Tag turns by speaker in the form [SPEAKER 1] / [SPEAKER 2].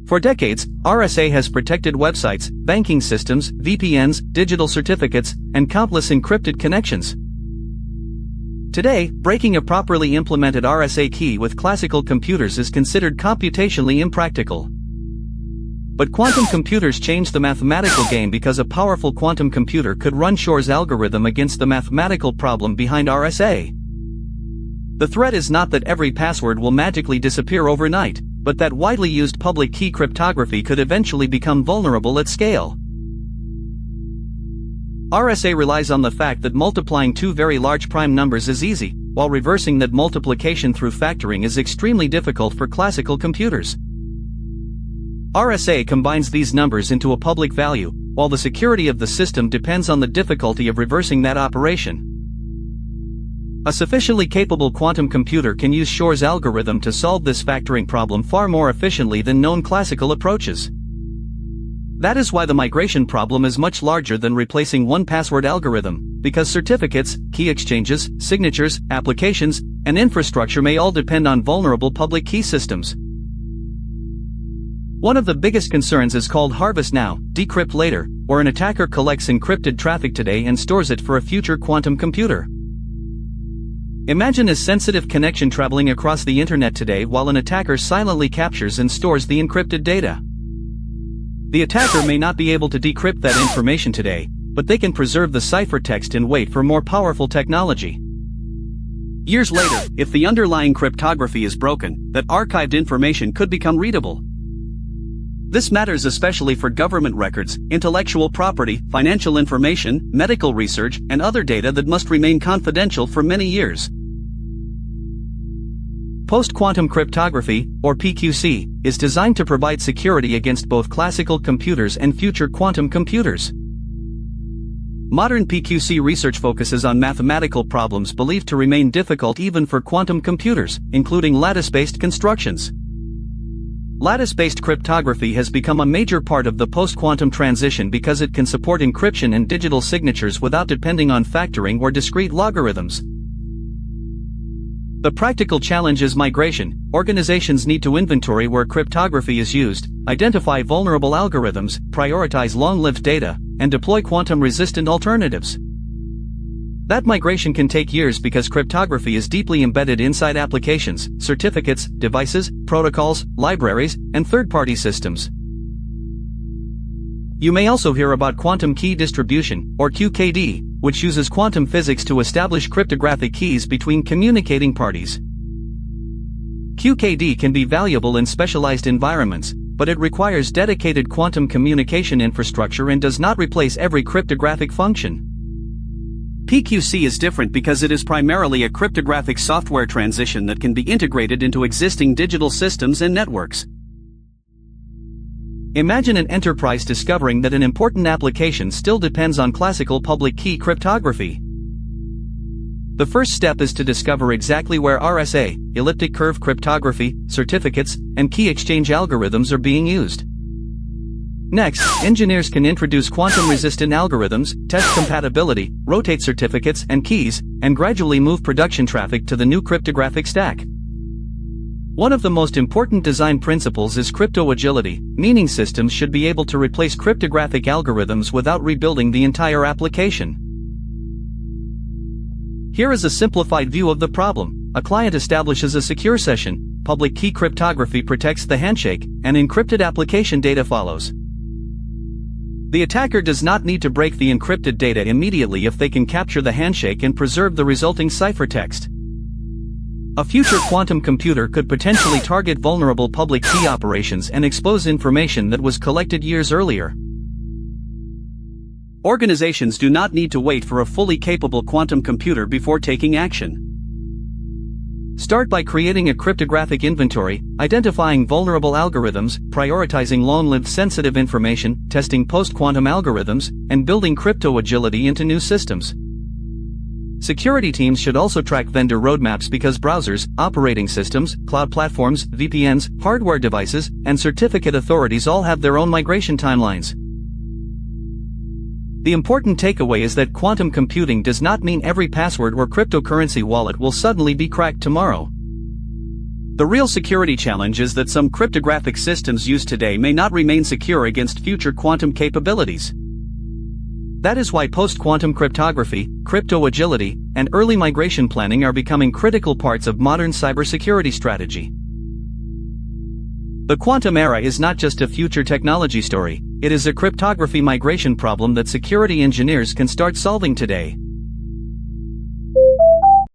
[SPEAKER 1] For decades, RSA has protected websites, banking systems, VPNs, digital certificates, and countless encrypted connections. Today, breaking a properly implemented RSA key with classical computers is considered computationally impractical. But quantum computers changed the mathematical game because a powerful quantum computer could run Shor's algorithm against the mathematical problem behind RSA. The threat is not that every password will magically disappear overnight, but that widely used public key cryptography could eventually become vulnerable at scale. RSA relies on the fact that multiplying two very large prime numbers is easy, while reversing that multiplication through factoring is extremely difficult for classical computers. RSA combines these numbers into a public value, while the security of the system depends on the difficulty of reversing that operation. A sufficiently capable quantum computer can use Shor's algorithm to solve this factoring problem far more efficiently than known classical approaches. That is why the migration problem is much larger than replacing one password algorithm, because certificates, key exchanges, signatures, applications, and infrastructure may all depend on vulnerable public key systems. One of the biggest concerns is called harvest now, decrypt later, where an attacker collects encrypted traffic today and stores it for a future quantum computer. Imagine a sensitive connection traveling across the internet today while an attacker silently captures and stores the encrypted data. The attacker may not be able to decrypt that information today, but they can preserve the ciphertext and wait for more powerful technology. Years later, if the underlying cryptography is broken, that archived information could become readable. This matters especially for government records, intellectual property, financial information, medical research, and other data that must remain confidential for many years. Post-Quantum Cryptography, or PQC, is designed to provide security against both classical computers and future quantum computers. Modern PQC research focuses on mathematical problems believed to remain difficult even for quantum computers, including lattice-based constructions. Lattice-based cryptography has become a major part of the post-quantum transition because it can support encryption and digital signatures without depending on factoring or discrete logarithms. The practical challenge is migration. Organizations need to inventory where cryptography is used, identify vulnerable algorithms, prioritize long-lived data, and deploy quantum-resistant alternatives. That migration can take years because cryptography is deeply embedded inside applications, certificates, devices, protocols, libraries, and third-party systems. You may also hear about quantum key distribution, or QKD, which uses quantum physics to establish cryptographic keys between communicating parties. QKD can be valuable in specialized environments, but it requires dedicated quantum communication infrastructure and does not replace every cryptographic function. PQC is different because it is primarily a cryptographic software transition that can be integrated into existing digital systems and networks. Imagine an enterprise discovering that an important application still depends on classical public key cryptography. The first step is to discover exactly where RSA, elliptic curve cryptography, certificates, and key exchange algorithms are being used. Next, engineers can introduce quantum-resistant algorithms, test compatibility, rotate certificates and keys, and gradually move production traffic to the new cryptographic stack. One of the most important design principles is crypto agility, meaning systems should be able to replace cryptographic algorithms without rebuilding the entire application. Here is a simplified view of the problem. A client establishes a secure session, public key cryptography protects the handshake, and encrypted application data follows. The attacker does not need to break the encrypted data immediately if they can capture the handshake and preserve the resulting ciphertext. A future quantum computer could potentially target vulnerable public key operations and expose information that was collected years earlier. Organizations do not need to wait for a fully capable quantum computer before taking action. Start by creating a cryptographic inventory, identifying vulnerable algorithms, prioritizing long-lived sensitive information, testing post-quantum algorithms, and building crypto agility into new systems. Security teams should also track vendor roadmaps because browsers, operating systems, cloud platforms, VPNs, hardware devices, and certificate authorities all have their own migration timelines. The important takeaway is that quantum computing does not mean every password or cryptocurrency wallet will suddenly be cracked tomorrow. The real security challenge is that some cryptographic systems used today may not remain secure against future quantum capabilities. That is why post-quantum cryptography, crypto agility, and early migration planning are becoming critical parts of modern cybersecurity strategy. The quantum era is not just a future technology story, it is a cryptography migration problem that security engineers can start solving today.